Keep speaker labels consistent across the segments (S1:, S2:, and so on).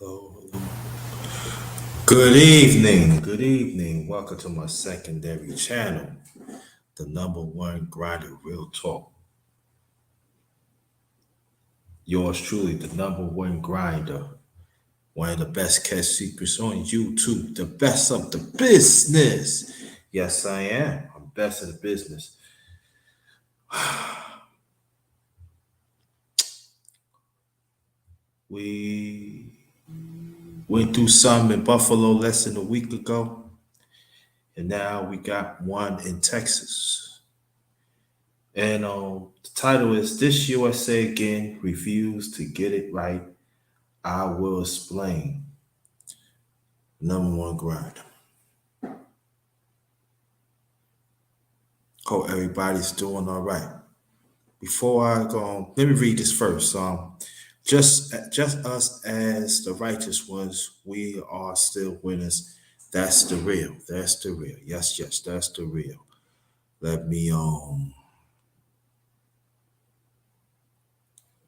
S1: Hello, hello. Good evening. Good evening. Welcome to my secondary channel, the number one grinder, real talk. Yours truly, the number one grinder, one of the best kept secrets on YouTube, the best of the business. Yes, I am. I'm best of the business. We went through some in Buffalo less than a week ago, and now we got one in Texas. And the title is This USA Again Refused to Get It Right. I Will Explain. Number one grind. Hope everybody's doing all right. Before I go on, let me read this first. Just us as the righteous ones, we are still winners. That's the real. That's the real. Yes, that's the real. Let me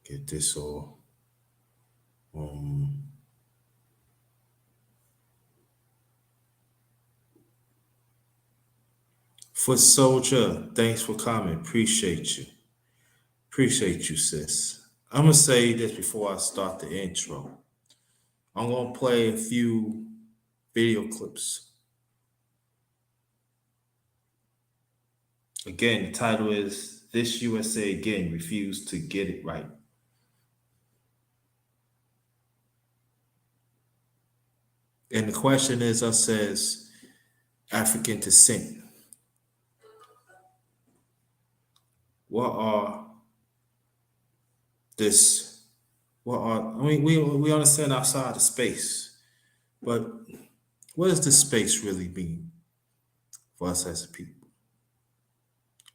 S1: get this all. Foot Soldier, thanks for coming. Appreciate you. Appreciate you, sis. I'm gonna say this before I start the intro. I'm gonna play a few video clips. Again, the title is This USA Again Refused to Get It Right. And the question is, us says African descent. We understand outside of space, but what does this space really mean for us as a people?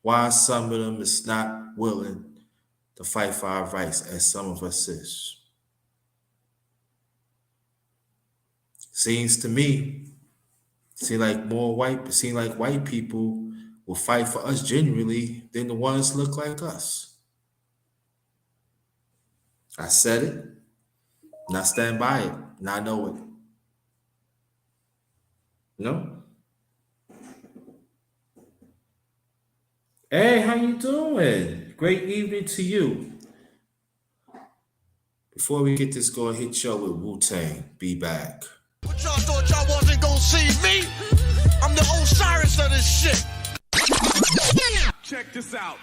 S1: Why some of them is not willing to fight for our rights as some of us is? Seems like white people will fight for us genuinely than the ones look like us. I said it, and I stand by it, and I know it. No? Hey, how you doing? Great evening to you. Before we get this going, hit y'all with Wu-Tang. Be back.
S2: What y'all thought y'all wasn't gonna see me? I'm the Osiris of this shit.
S3: Check this out.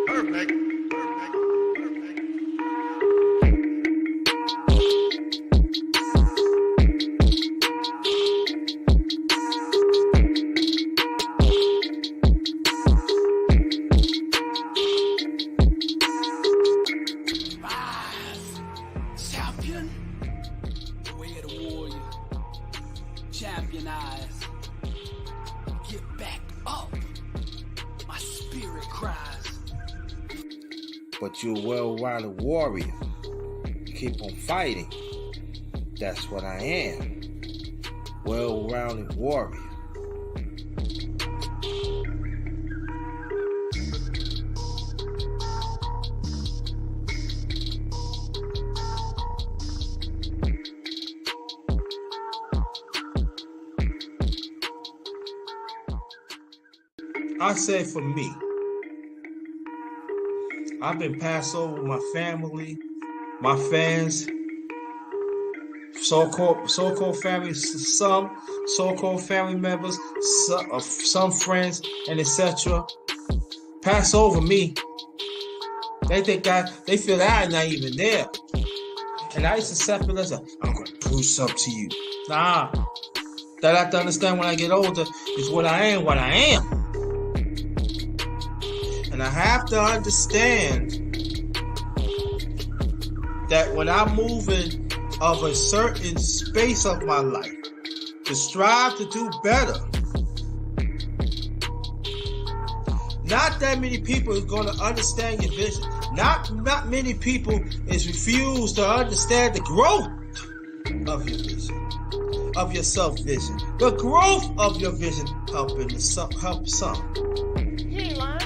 S2: Perfect.
S4: Champion, the way of the warrior. Champion eyes. Get back up. My spirit cries.
S1: But you're a well-rounded warrior. You keep on fighting. That's what I am. Well-rounded warrior. I say for me, I've been passed over with my family, my fans, so-called family, some so-called family members, some friends, and etc. Pass over me. They feel that I'm not even there. And I used to accept it as I'm gonna prove something to you. Nah. That I have to understand when I get older is what I am. And I have to understand that when I'm moving of a certain space of my life to strive to do better, not that many people is going to understand your vision. Not many people is refused to understand the growth of your vision, of your self-vision. The growth of your vision help some.
S3: You ain't lying.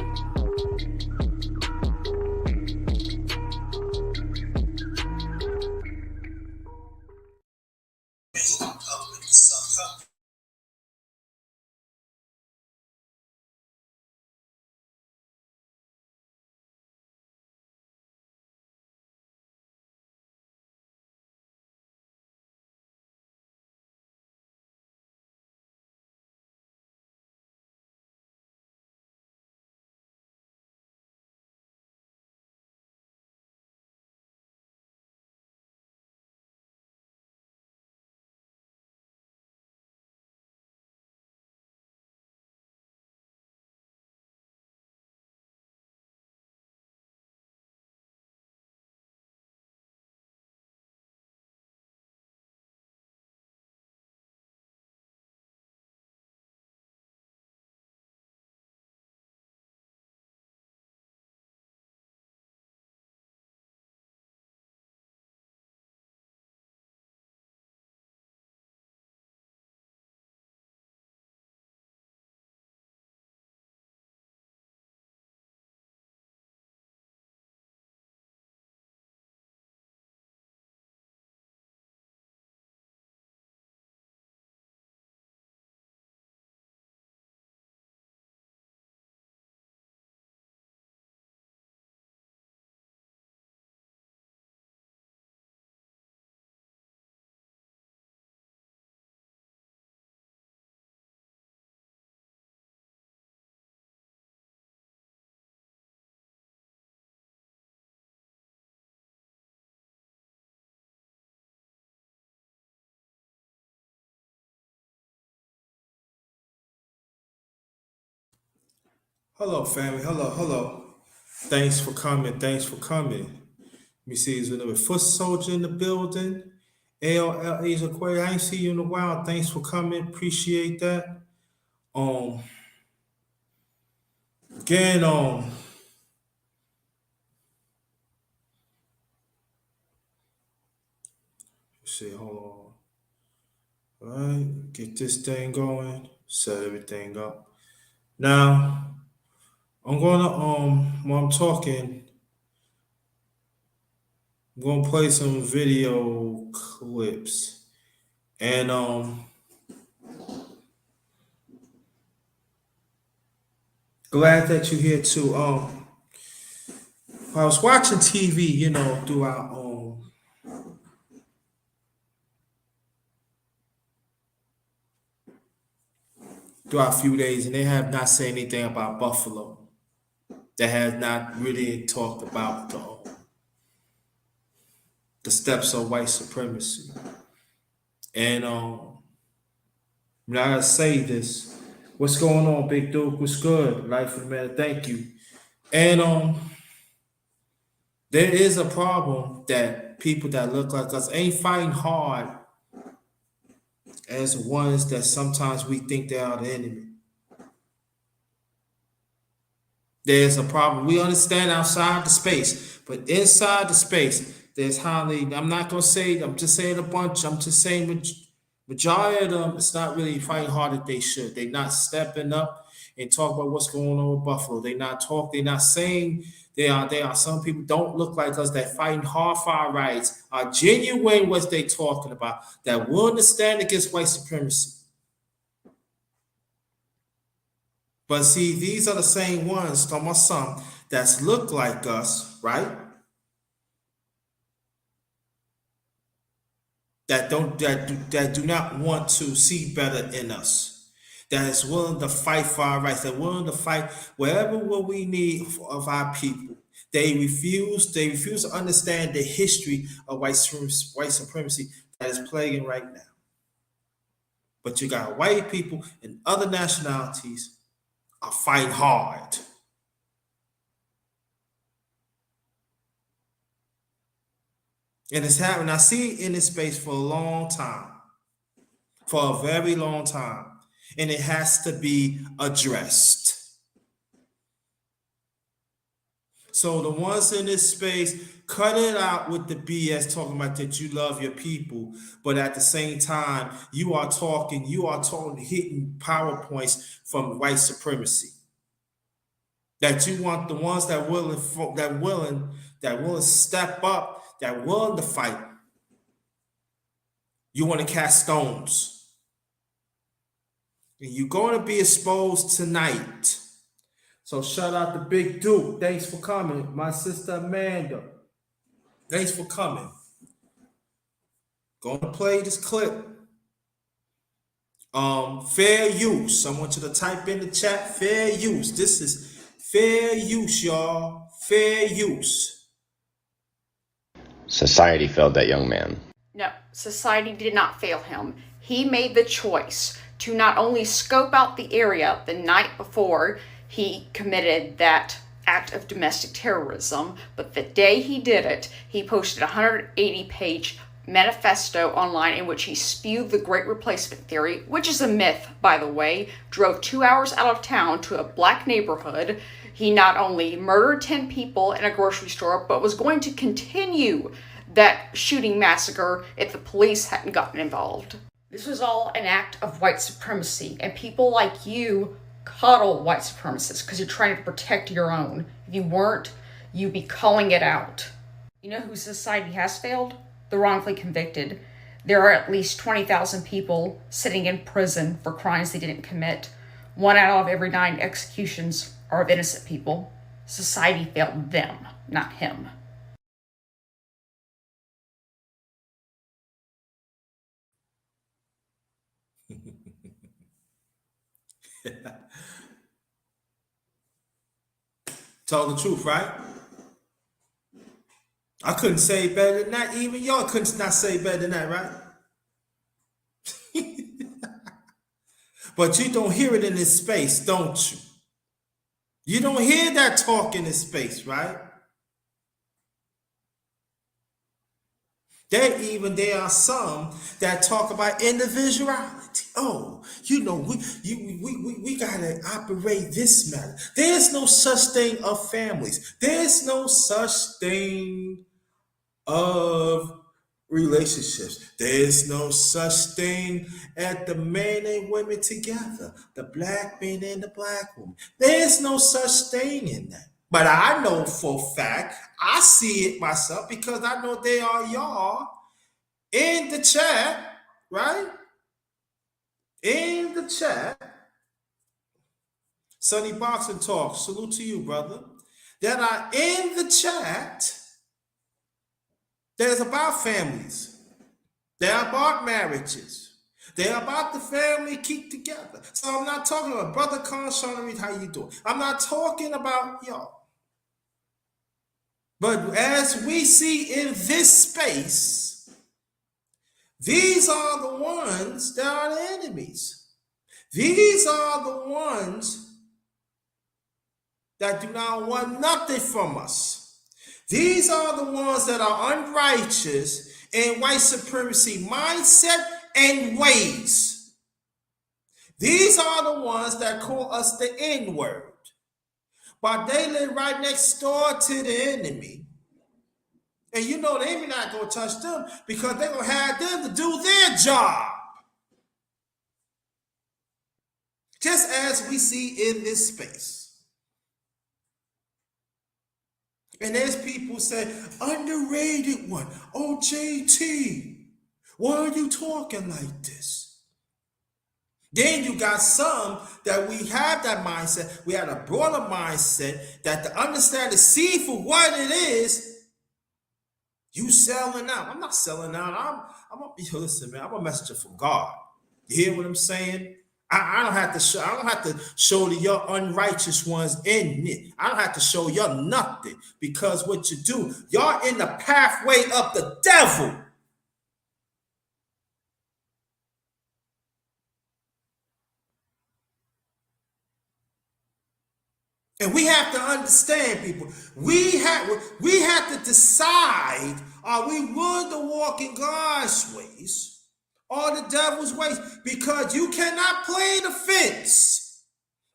S1: Hello, family. Hello. Thanks for coming. Thanks for coming. Let me see, is another foot soldier in the building? ALL Asia Aquarius. I ain't see you in a while. Thanks for coming. Appreciate that. Um, again, let's see, hold on. All right, get this thing going. Set everything up. Now, I'm gonna while I'm talking, I'm gonna play some video clips. And glad that you're here too. I was watching TV, throughout a few days, and they have not said anything about Buffalo. They have not really talked about the steps of white supremacy. And I gotta say this. What's going on, Big Duke? What's good? Life of the man, thank you. And there is a problem that people that look like us ain't fighting hard as ones that sometimes we think they are the enemy. There's a problem. We understand outside the space, but inside the space, there's hardly, I'm not going to say, I'm just saying a bunch, I'm just saying majority of them, it's not really fighting hard that they should. They're not stepping up and talk about what's going on with Buffalo. They're not saying they are some people don't look like us that fighting hard for our rights, are genuine what they talking about, that willing to stand against white supremacy. But see, these are the same ones, talking about some that's look like us, right? That do not want to see better in us. That is willing to fight for our rights. That willing to fight wherever what we need of our people. They refuse. They refuse to understand the history of white supremacy that is plaguing right now. But you got white people and other nationalities are fighting hard. And it's happening. I see it in this space for a long time, for a very long time. And it has to be addressed. So the ones in this space, cut it out with the BS talking about that you love your people, but at the same time, you are talking, hitting PowerPoints from white supremacy. That you want the ones that willing step up, that willing to fight. You want to cast stones. And you're going to be exposed tonight. So shout out to Big Duke. Thanks for coming. My sister Amanda. Thanks for coming. Gonna play this clip. Fair use. I want you to type in the chat. Fair use. This is fair use, y'all. Fair use.
S3: Society failed that young man.
S5: No, society did not fail him. He made the choice to not only scope out the area the night before he committed that act of domestic terrorism, but the day he did it, he posted a 180-page manifesto online in which he spewed the Great Replacement Theory, which is a myth, by the way, drove 2 hours out of town to a black neighborhood. He not only murdered 10 people in a grocery store, but was going to continue that shooting massacre if the police hadn't gotten involved. This was all an act of white supremacy, and people like you coddle white supremacists because you're trying to protect your own. If you weren't, you'd be calling it out. You know who society has failed? The wrongfully convicted. There are at least 20,000 people sitting in prison for crimes they didn't commit. 1 out of every 9 executions are of innocent people. Society failed them, not him.
S1: Tell the truth, right? I couldn't say better than that. Even y'all couldn't not say better than that, right? But you don't hear it in this space, don't you? You don't hear that talk in this space, right? There are some that talk about individuality. Oh, we gotta operate this matter. There's no such thing of families. There's no such thing of relationships. There's no such thing as the men and women together, the black man and the black woman. There's no such thing in that. But I know for a fact, I see it myself because I know they are y'all in the chat, right? In the chat. Sunny Boxing Talk, salute to you, brother. That are in the chat that is about families. They're about marriages. They're about the family keep together. So I'm not talking about Brother Con, how you doing? I'm not talking about y'all. But as we see in this space, these are the ones that are the enemies. These are the ones that do not want nothing from us. These are the ones that are unrighteous in white supremacy mindset and ways. These are the ones that call us the N-word. But they live right next door to the enemy. And you know the enemy not going to touch them because they're going to have them to do their job. Just as we see in this space. And there's people say, underrated one. Oh, JT, why are you talking like this? Then you got some that we have that mindset. We had a broader mindset that to understand the seed for what it is, you selling out. I'm not selling out. Listen, man, I'm a messenger for God. You hear what I'm saying? I don't have to show the your unrighteous ones in it. I don't have to show y'all nothing because what you do, y'all in the pathway of the devil. And we have to understand, people. We have to decide: are we willing to walk in God's ways or the devil's ways? Because you cannot play the fence.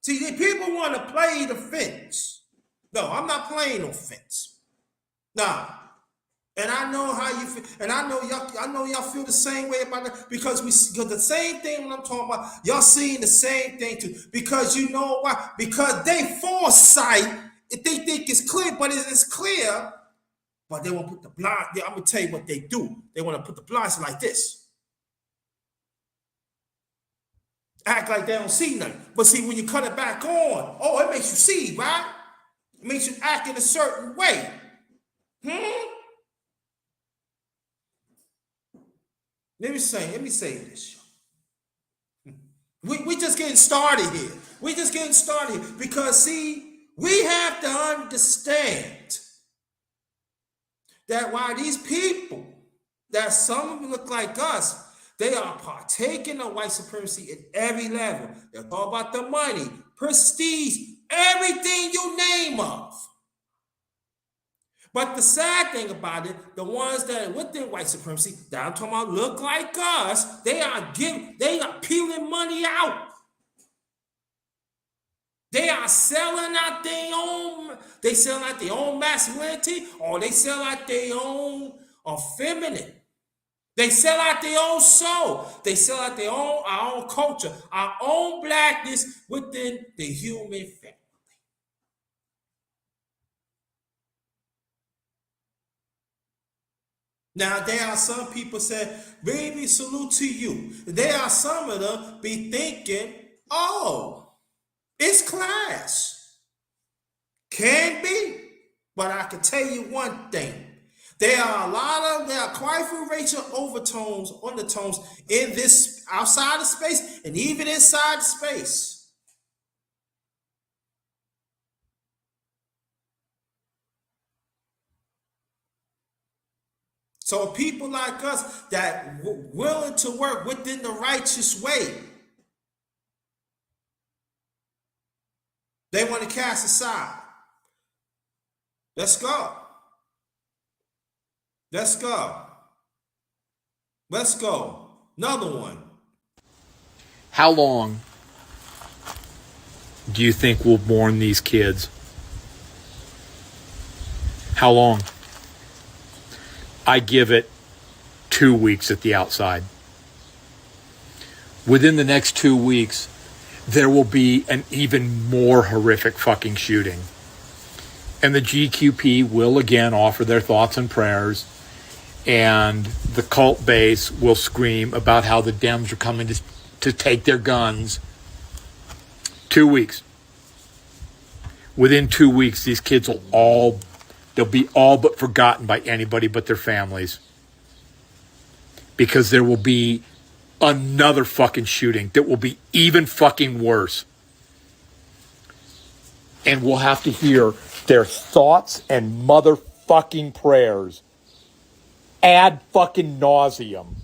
S1: See, the people want to play the fence. No, I'm not playing no fence. Nah. And I know how you feel, and I know y'all feel the same way about that because the same thing when I'm talking about, y'all seeing the same thing too. Because you know why? Because they foresight, if they think it's clear, but it is clear, but they won't put the blind. I'm gonna tell you what they do. They want to put the blinds like this. Act like they don't see nothing. But see, when you cut it back on, oh, it makes you see, right? It makes you act in a certain way. Let me say this. We just getting started here. We just getting started here because see, we have to understand that while these people, that some of them look like us, they are partaking of white supremacy at every level. They're all about the money, prestige, everything you name of. But the sad thing about it, the ones that are within white supremacy, that I'm talking about look like us, they are peeling money out. They are selling out their own masculinity, or they sell out their own feminine. They sell out their own soul. They sell out our own culture, our own blackness within the human family. Now, there are some people say, baby, salute to you. There are some of them be thinking, oh, it's class. Can be. But I can tell you one thing. There are quite a few racial undertones in this outside of space and even inside the space. So people like us that willing to work within the righteous way, they want to cast aside. Let's go. Let's go. Let's go. Another one.
S3: How long do you think we'll mourn these kids? How long? I give it 2 weeks at the outside. Within the next 2 weeks, there will be an even more horrific fucking shooting. And the GQP will again offer their thoughts and prayers. And the cult base will scream about how the Dems are coming to take their guns. 2 weeks. Within 2 weeks, these kids they'll be all but forgotten by anybody but their families. Because there will be another fucking shooting that will be even fucking worse. And we'll have to hear their thoughts and motherfucking prayers ad fucking nauseum.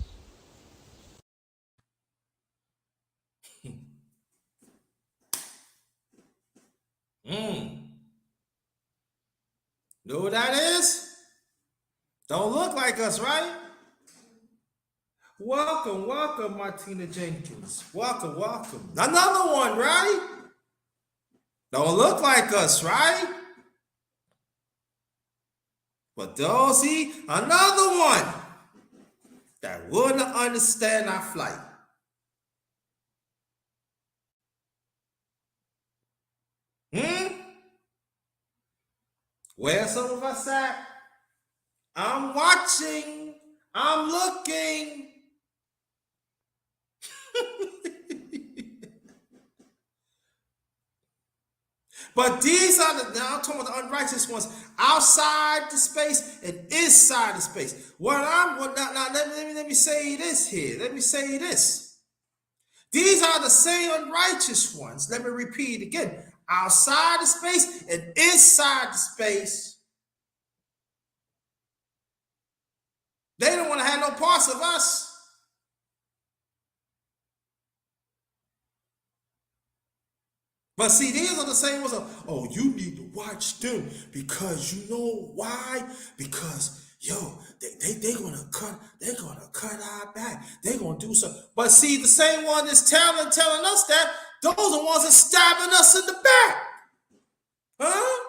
S1: Know what that is? Don't look like us, right? Welcome, Martina Jenkins. Welcome. Another one, right? Don't look like us, right? But those another one that wouldn't understand our flight. Where some of us at? I'm watching. I'm looking. But these are now I'm talking about the unrighteous ones outside the space and inside the space. Let me say this here. Let me say this. These are the same unrighteous ones. Let me repeat it again. Outside the space and inside the space. They don't want to have no parts of us. But see, these are the same ones. Oh, you need to watch them because you know why? Because they're gonna cut our back. They're gonna do something. But see, the same one that's telling us that those are the ones that stabbing us in the back. Huh?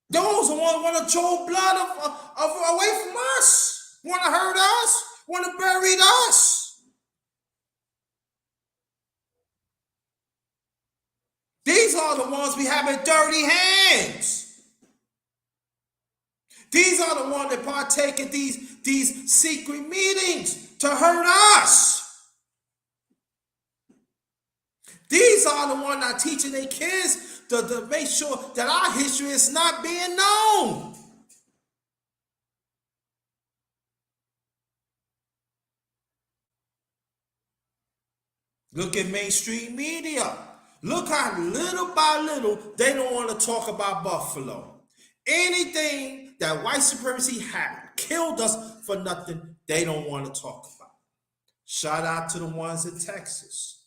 S1: Those who want to draw blood away from us, want to hurt us, want to bury us. These are the ones we have in dirty hands. These are the ones that partake in these secret meetings to hurt us. These are the ones that are teaching their kids to make sure that our history is not being known. Look at mainstream media. Look how little by little they don't want to talk about Buffalo. Anything that white supremacy had killed us for nothing, they don't want to talk about. Shout out to the ones in Texas.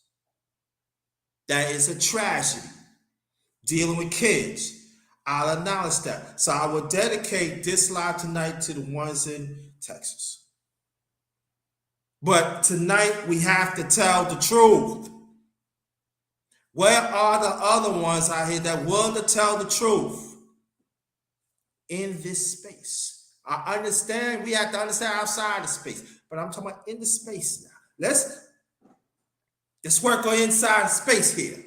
S1: That is a tragedy. Dealing with kids. I'll acknowledge that. So I will dedicate this live tonight to the ones in Texas. But tonight we have to tell the truth. Where are the other ones out here that will to tell the truth? In this space. I understand we have to understand outside the space, but I'm talking about in the space now. Let's work on inside the space here.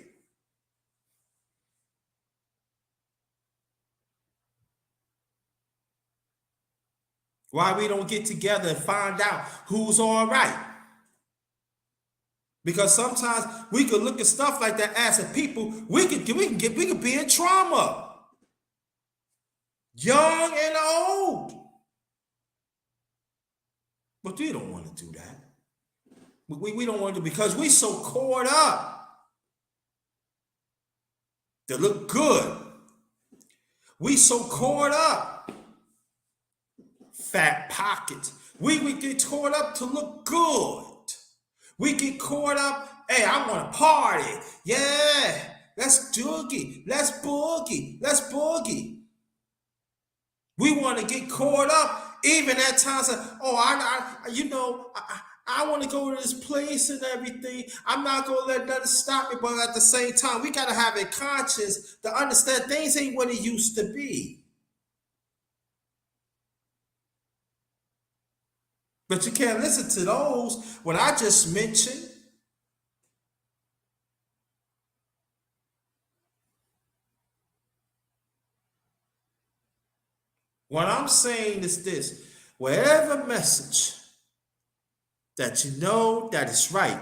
S1: Why we don't get together and find out who's all right? Because sometimes we could look at stuff like that as a people, we could be in trauma. Young and old. But we don't want to do that. We don't want to, because we so caught up to look good. We so caught up. Fat pockets. We get caught up to look good. We get caught up, hey, I want to party. Yeah, let's doogie. Let's boogie. Let's boogie. We want to get caught up even at times of, I want to go to this place and everything. I'm not going to let nothing stop me, but at the same time, we got to have a conscience to understand things ain't what it used to be. But you can't listen to those, what I just mentioned. What I'm saying is this: whatever message that you know that is right,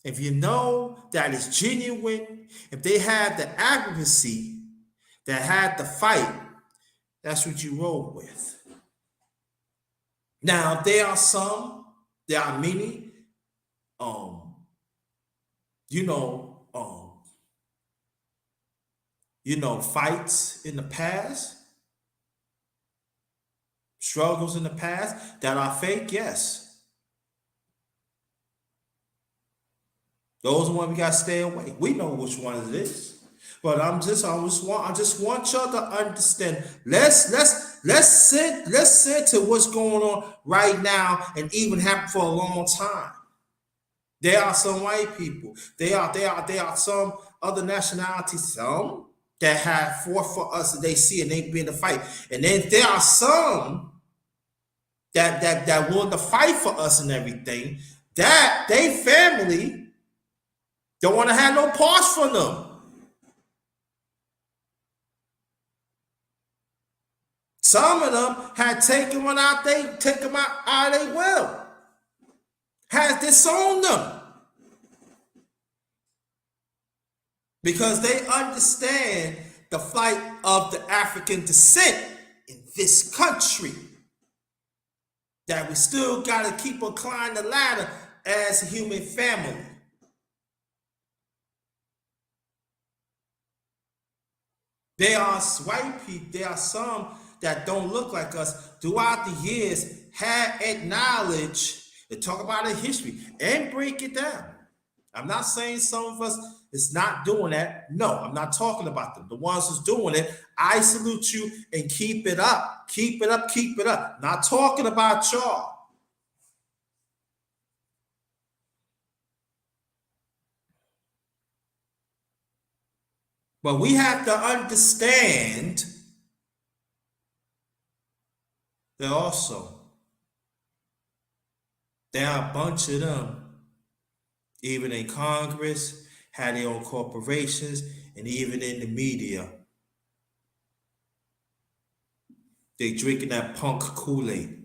S1: if you know that is genuine, if they have the advocacy, that had the fight, that's what you roll with. Now, there are many, fights in the past, struggles in the past that are fake, yes. Those are the ones we got to stay away. We know which one it is. But I just want y'all to understand. Let's sit to what's going on right now and even happened for a long time. There are some white people. There are some other nationalities, some that have fought for us and they see and they've been to fight. And then there are some that willing to fight for us and everything, that they family don't want to have no parts from them. Some of them had taken them out they will. Has disowned them. Because they understand the fight of the African descent in this country. That we still got to keep on climbing the ladder as a human family. There are white people, there are some that don't look like us throughout the years have acknowledged and talk about the history and break it down. I'm not saying some of us is not doing that. No, I'm not talking about them. The ones who's doing it, I salute you and keep it up. Keep it up, keep it up. Not talking about y'all. But we have to understand that also there are a bunch of them, even in Congress, had their own corporations, and even in the media. They drinking that punk Kool-Aid,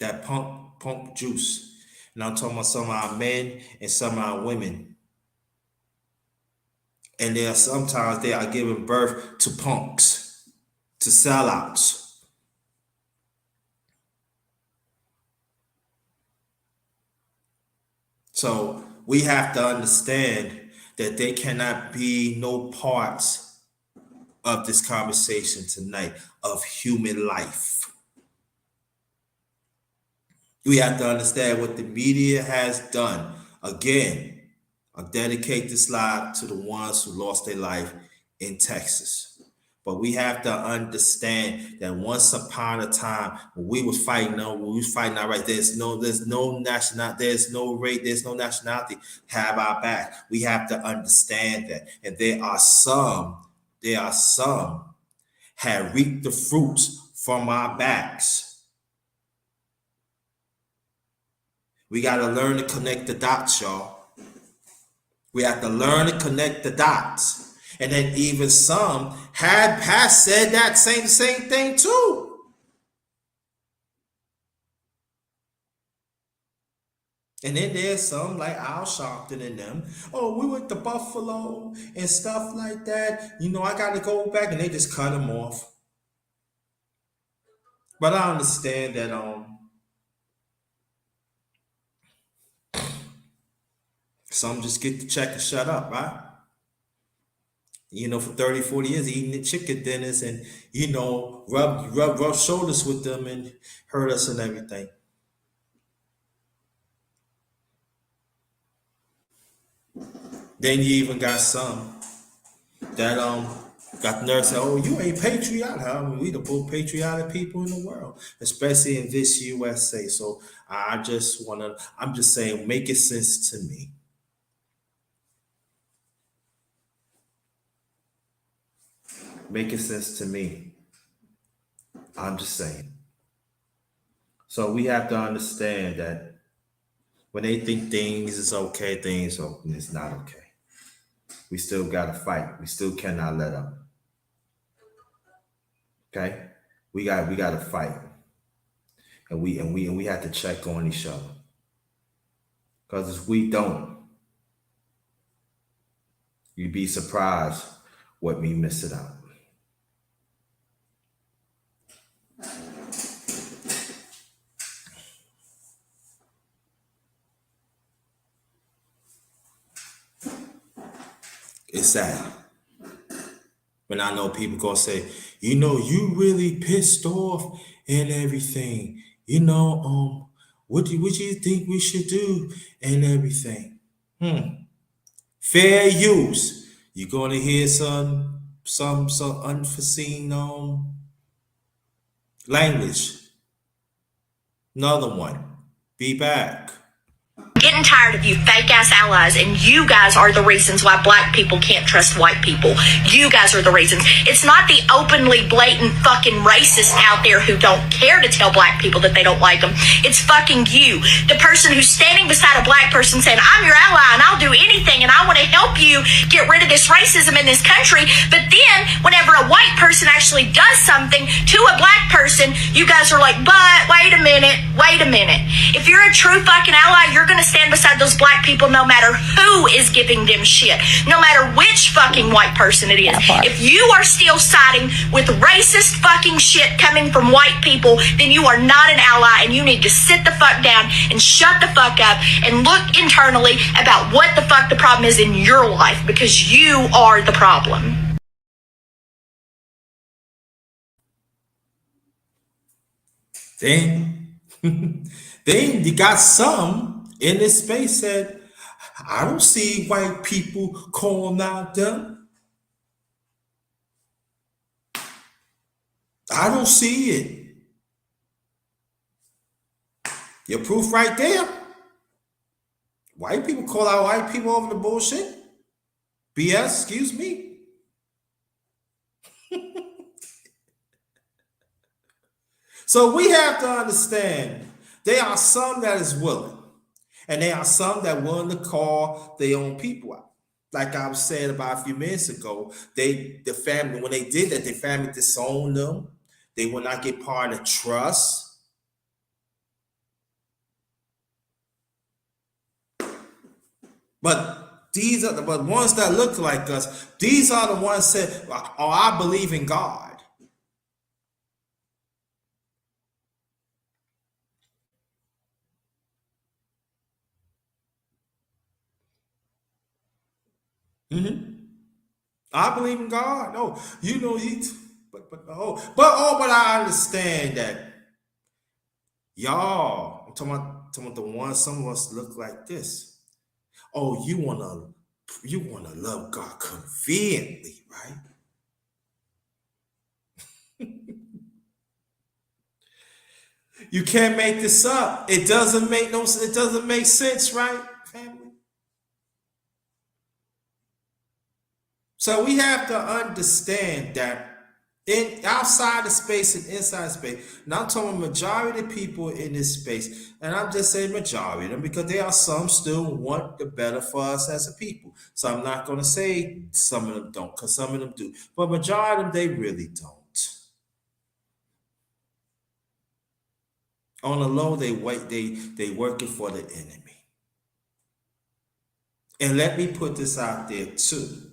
S1: that punk juice. And I'm talking about some of our men and some of our women. And there are sometimes they are giving birth to punks, to sellouts. So we have to understand that there cannot be no parts of this conversation tonight of human life. We have to understand what the media has done. Again, I dedicate this live to the ones who lost their life in Texas. But we have to understand that once upon a time, when we was fighting, our right, there's no national, there's no race, there's no nationality have our back. We have to understand that. And there are some have reaped the fruits from our backs. We got to learn to connect the dots, y'all. We have to learn to connect the dots. And then even some has said that same thing too. And then there's some like Al Sharpton and them. Oh, we went to Buffalo and stuff like that. I got to go back, and they just cut them off. But I understand that some just get the check and shut up, right? For 30, 40 years, eating the chicken dinners and, rub shoulders with them and hurt us and everything. Then you even got some that got the nerve to say, oh, you ain't patriotic. I mean, we the most patriotic people in the world, especially in this U.S.A. So I'm just saying, make it sense to me. Making sense to me. I'm just saying. So we have to understand that when they think things is okay, it's not okay. We still gotta fight. We still cannot let up. Okay? We gotta fight. And we have to check on each other. Because if we don't, you'd be surprised what we missing out. It's sad. When I know people gonna say, you really pissed off and everything. What do you think we should do and everything? Fair use. You're gonna hear some unforeseen language. Another one. Be back.
S6: Getting tired of you fake ass allies, and you guys are the reasons why black people can't trust white people. You guys are the reasons. It's not the openly blatant fucking racists out there who don't care to tell black people that they don't like them. It's fucking you, the person who's standing beside a black person saying, I'm your ally and I'll do anything and I want to help you get rid of this racism in this country. But then whenever a white person actually does something to a black person, you guys are like, but wait a minute. If you're a true fucking ally, you're going to stand beside those black people no matter who is giving them shit, no matter which fucking white person it is. If you are still siding with racist fucking shit coming from white people, then you are not an ally, and you need to sit the fuck down and shut the fuck up and look internally about what the fuck the problem is in your life, because you are the problem.
S1: Then you got some in this space said, I don't see white people calling out them. I don't see it. Your proof right there. White people call out white people over the bullshit. BS, excuse me. So we have to understand there are some that is willing, and there are some that willing to call their own people out. Like I was saying about a few minutes ago, the family, when they did that, the family disowned them. They will not get part of trust. But these are the ones that look like us. These are the ones that said, "Oh, I believe in God." I believe in God. No, you know but I understand that y'all. I'm talking about the ones. Some of us look like this. Oh, you wanna love God conveniently, right? You can't make this up. It doesn't make no. It doesn't make sense, right, family? So we have to understand that in outside the space and inside space. Now I'm talking majority of people in this space, and I'm just saying majority of them because there are some still want the better for us as a people. So I'm not going to say some of them don't, because some of them do, but majority of them they really don't. On the low, they wait. They working for the enemy. And let me put this out there too.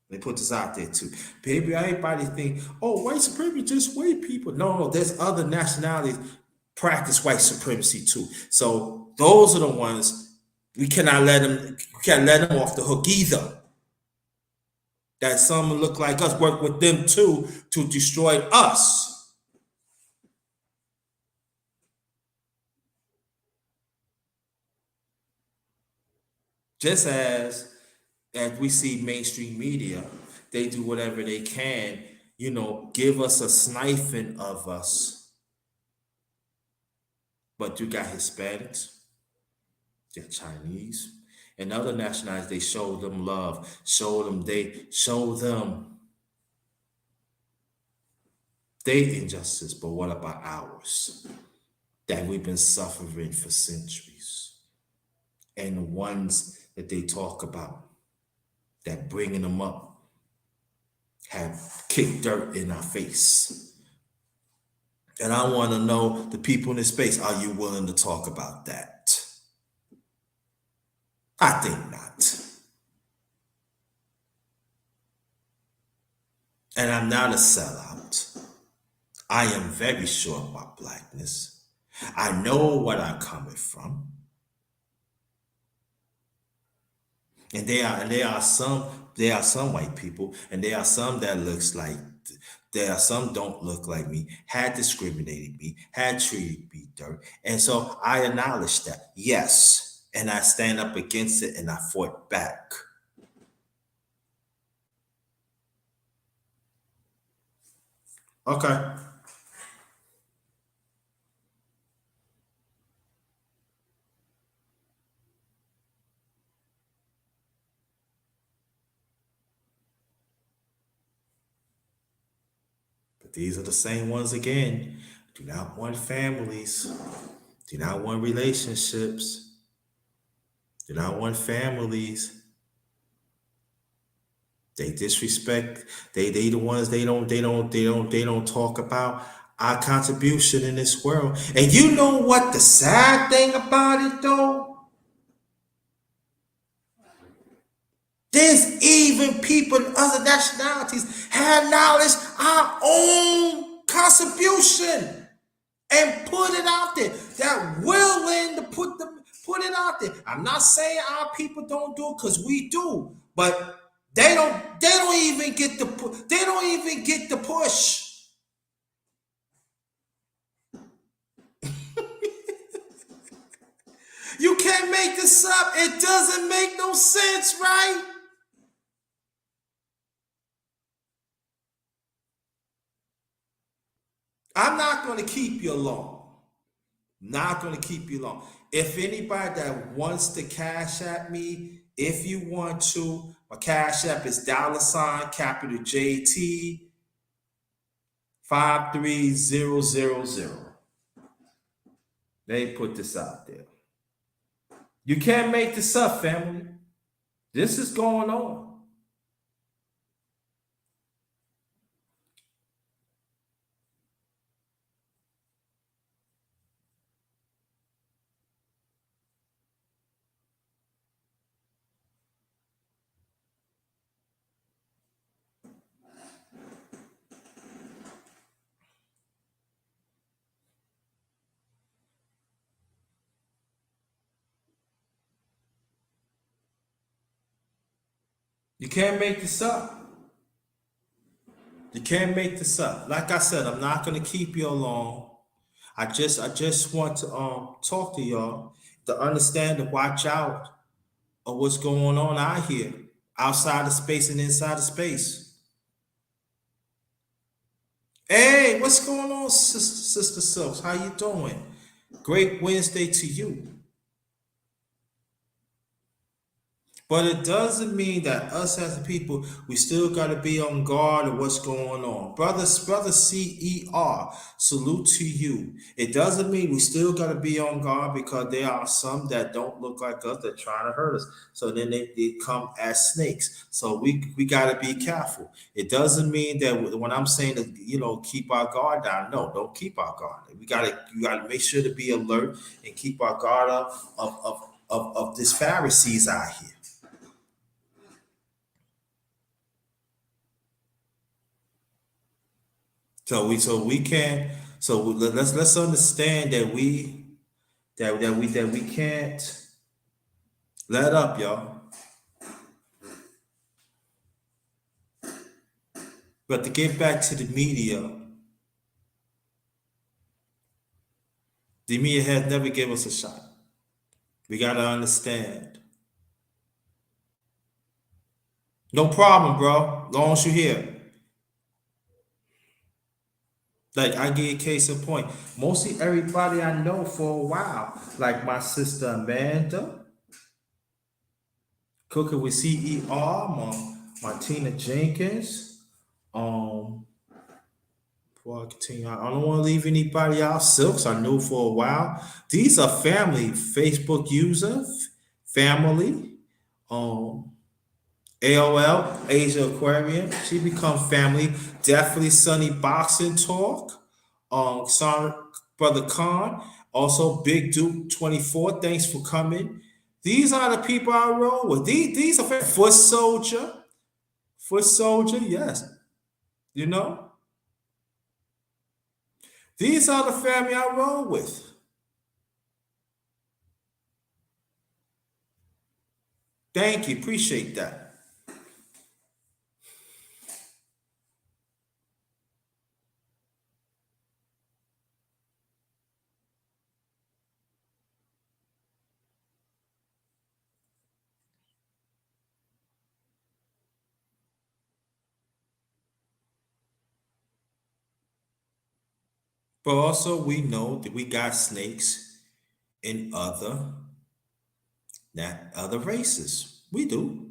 S1: They put this out there too. Baby, everybody think, oh, white supremacy, just white people. No, there's other nationalities practice white supremacy too. So those are the ones we cannot let them. We can't let them off the hook either. That some look like us work with them too to destroy us. Just as we see mainstream media, they do whatever they can, give us a sniping of us. But you got Hispanics, you got Chinese, and other nationalities, they show them love, show them their injustice, but what about ours? That we've been suffering for centuries. And the ones that they talk about, that bringing them up, have kicked dirt in our face. And I want to know, the people in this space, are you willing to talk about that? I think not. And I'm not a sellout. I am very sure about blackness. I know what I'm coming from. And there are some white people, and there are some that looks like, there are some don't look like me, had discriminated me, had treated me dirt. And so I acknowledge that, yes. And I stand up against it and I fought back. Okay. But these are the same ones again. Do not want families. Do not want relationships. Do not want families. They disrespect. They the ones they don't talk about our contribution in this world. And you know what the sad thing about it though? There's even people in other nationalities have knowledge our own contribution and put it out there. They're willing to put it out there. I'm not saying our people don't do it, because we do, but they don't even get the push. You can't make this up. It doesn't make no sense, right? I'm not going to keep you long. Not going to keep you long. If anybody that wants to cash at me, if you want to, my cash app is $, capital JT 53000. They put this out there. You can't make this up, family. This is going on. You can't make this up. You can't make this up. Like I said, I'm not gonna keep you long. I just want to talk to y'all to understand and watch out of what's going on out here, outside of space and inside of space. Hey, what's going on, Sister Silks? How you doing? Great Wednesday to you. But it doesn't mean that us as a people, we still got to be on guard of what's going on. Brother CER, salute to you. It doesn't mean we still got to be on guard, because there are some that don't look like us that trying to hurt us. So then they come as snakes. So we got to be careful. It doesn't mean that when I'm saying that, keep our guard down. No, don't keep our guard. You got to make sure to be alert and keep our guard up of this Pharisees out here. Let's understand that we can't let up, y'all. But to get back to the media has never given us a shot. We gotta understand. No problem, bro. Long as you're here. Like, I give you a case in point. Mostly everybody I know for a while, like my sister Amanda, Cooking with CER, Martina Jenkins. Before I continue, I don't want to leave anybody out. Silks, I knew for a while. These are family. Facebook user, family. AOL, Asia Aquarium, she become family. Definitely Sunny Boxing Talk. Son, Brother Khan, also Big Duke 24. Thanks for coming. These are the people I roll with. These are Foot Soldier. Yes. These are the family I roll with. Thank you, appreciate that. But also we know that we got snakes in other races. We do.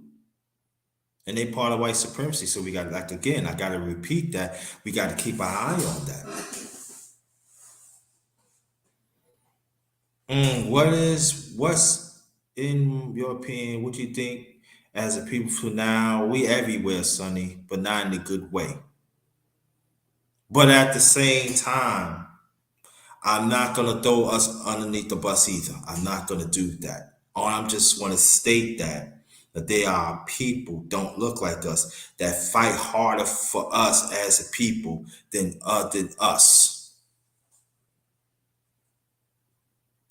S1: And they part of white supremacy. So we got, like, again, I got to repeat that. We got to keep our eye on that. What's in your opinion, what you think as a people for now? We everywhere, Sonny, but not in a good way. But at the same time, I'm not going to throw us underneath the bus either. I'm not going to do that. Or I'm just want to state that there are people don't look like us that fight harder for us as a people than us.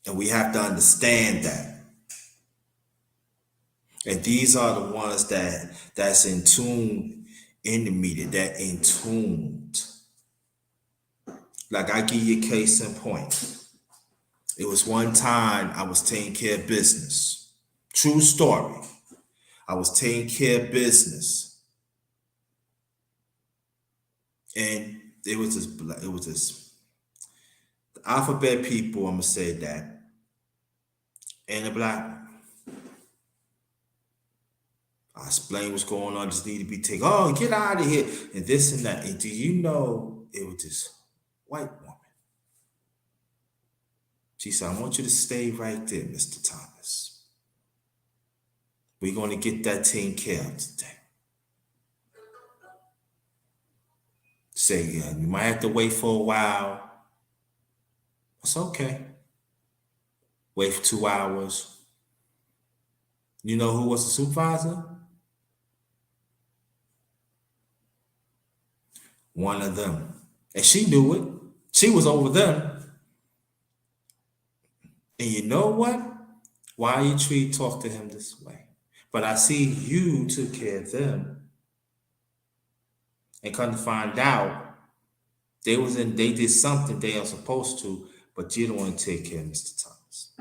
S1: And we have to understand that. And these are the ones that's in tune in the media, that in tuned. Like, I give you a case in point. It was one time I was taking care of business. True story. I was taking care of business. And it was this the alphabet people, I'm gonna say that. And the black. I explained what's going on, just need to be taken. Oh, get out of here. And this and that. And do you know it was this white woman. She said, I want you to stay right there, Mr. Thomas. We're going to get that taken care of today. Say, yeah, you might have to wait for a while. It's okay. Wait for 2 hours. You know who was the supervisor? One of them. And she knew it. She was over them. And you know what? Why you talk to him this way? But I see you took care of them. And come to find out, they did something they are supposed to, but you don't want to take care of Mr. Thomas.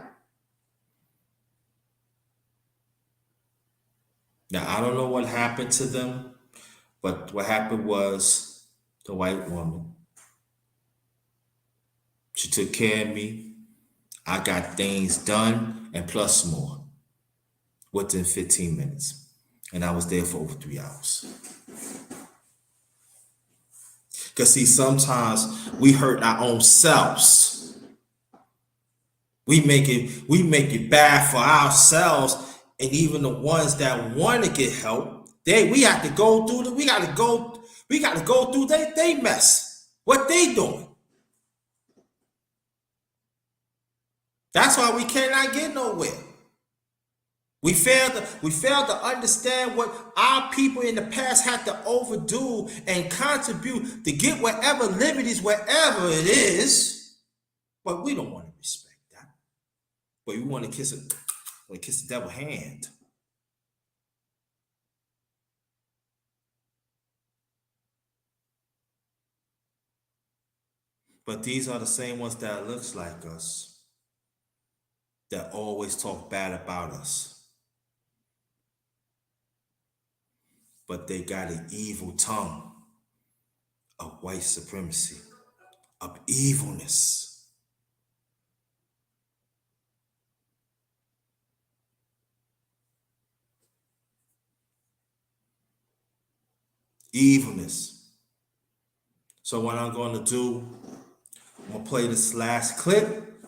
S1: Now, I don't know what happened to them, but what happened was the white woman, she took care of me. I got things done and plus more within 15 minutes. And I was there for over 3 hours. Because see, sometimes we hurt our own selves. We make it bad for ourselves, and even the ones that want to get help, we got to go through they mess. What they doing? That's why we cannot get nowhere. We fail to understand what our people in the past had to overdo and contribute to get whatever liberties, wherever it is. But we don't want to respect that. But we want to kiss the devil's hand. But these are the same ones that looks like us, that always talk bad about us. But they got an evil tongue of white supremacy, of evilness. Evilness. So what I'm going to do, I'm going to play this last clip,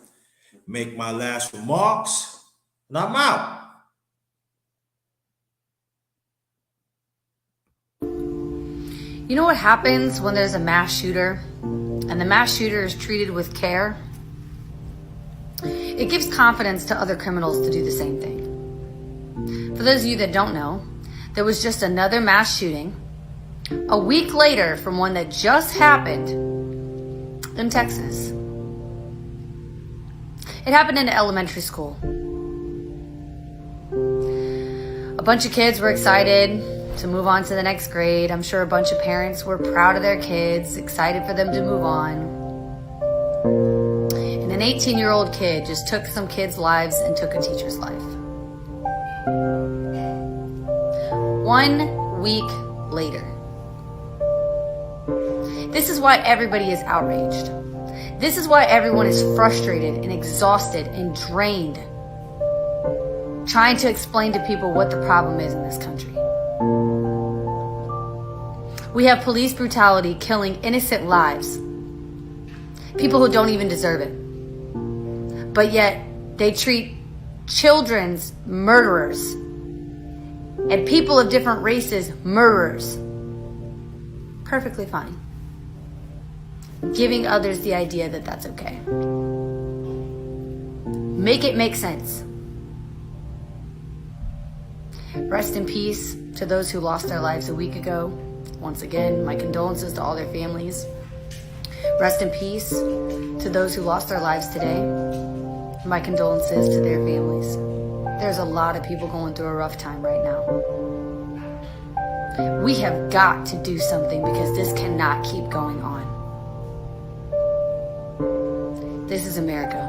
S1: make my last remarks, and I'm out.
S7: You know what happens when there's a mass shooter and the mass shooter is treated with care? It gives confidence to other criminals to do the same thing. For those of you that don't know, there was just another mass shooting a week later from one that just happened in Texas. It happened in an elementary school. A bunch of kids were excited to move on to the next grade. I'm sure a bunch of parents were proud of their kids, excited for them to move on. And an 18-year-old kid just took some kids' lives and took a teacher's life. 1 week later. This is why everybody is outraged. This is why everyone is frustrated and exhausted and drained, trying to explain to people what the problem is in this country. We have police brutality killing innocent lives. People who don't even deserve it. But yet, they treat children's murderers and people of different races murderers perfectly fine. Giving others the idea that that's okay. Make it make sense. Rest in peace to those who lost their lives a week ago. Once again, my condolences to all their families. Rest in peace to those who lost their lives today. My condolences to their families. There's a lot of people going through a rough time right now. We have got to do something because this cannot keep going on. This is America.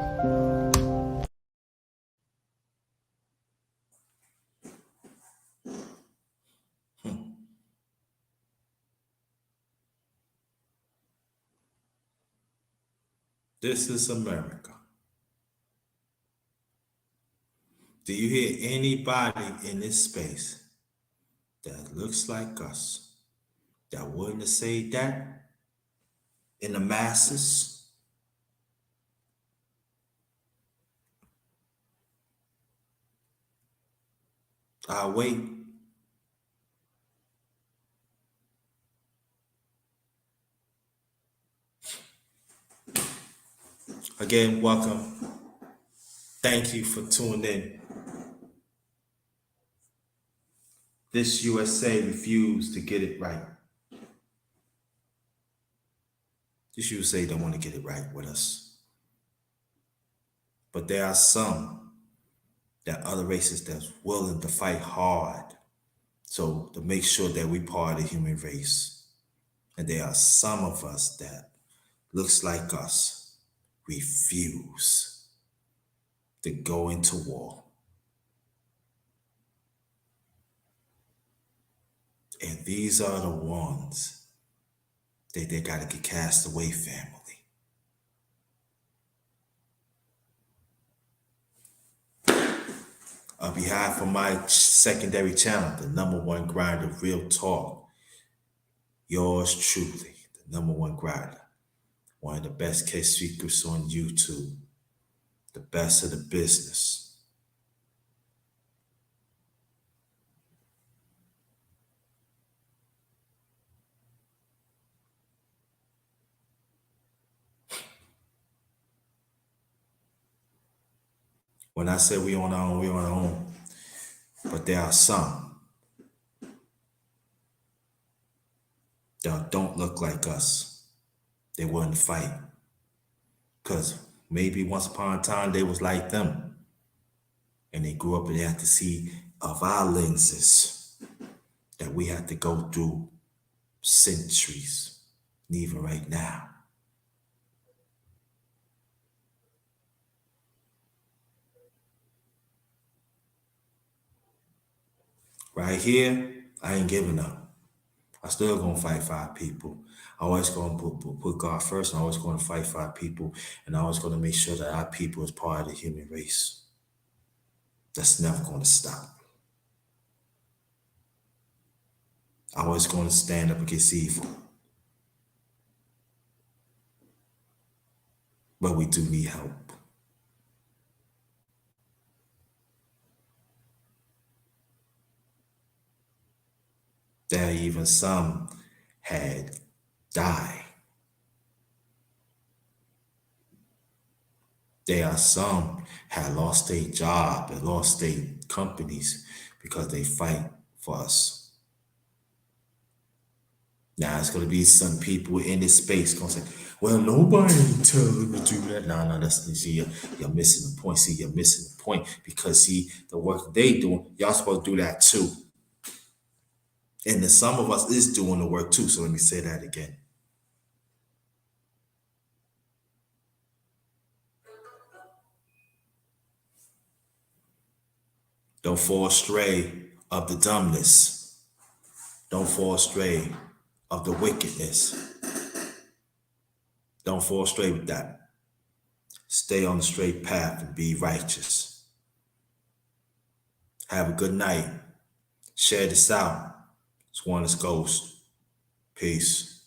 S1: This is America. Do you hear anybody in this space that looks like us that wouldn't have said that? in the masses. I'll wait. Again, welcome. Thank you for tuning in. This USA refused to get it right. This USA don't want to get it right with us. But there are some that other races that's willing to fight hard. So to make sure that we part of the human race. And there are some of us that looks like us refuse to go into war. And these are the ones that they gotta get cast away, family. On behalf of my secondary channel, the #1 grinder, Real Talk, yours truly, the #1 grinder, one of the best case speakers on YouTube, the best of the business. When I say we on our own, we on our own. But there are some that don't look like us. They wouldn't fight. Because maybe once upon a time they was like them. And they grew up and they had to see of our lenses that we had to go through centuries, and even right now. Right here, I ain't giving up. I still gonna fight for our people. I always gonna put God first, and I always gonna fight for our people, and I always gonna make sure that our people is part of the human race. That's never gonna stop. I always gonna stand up against evil. But we do need help. There even some had died. There are some had lost their job and lost their companies because they fight for us. Now it's gonna be some people in this space gonna say, "Well, nobody tell them to do that." No, that's see, you're missing the point. See, you're missing the point because see, the work they doing, y'all supposed to do that too. And then some of us is doing the work too. So let me say that again. Don't fall astray of the dumbness. Don't fall astray of the wickedness. Don't fall astray with that. Stay on the straight path and be righteous. Have a good night. Share this out. It's One Ghost. Peace.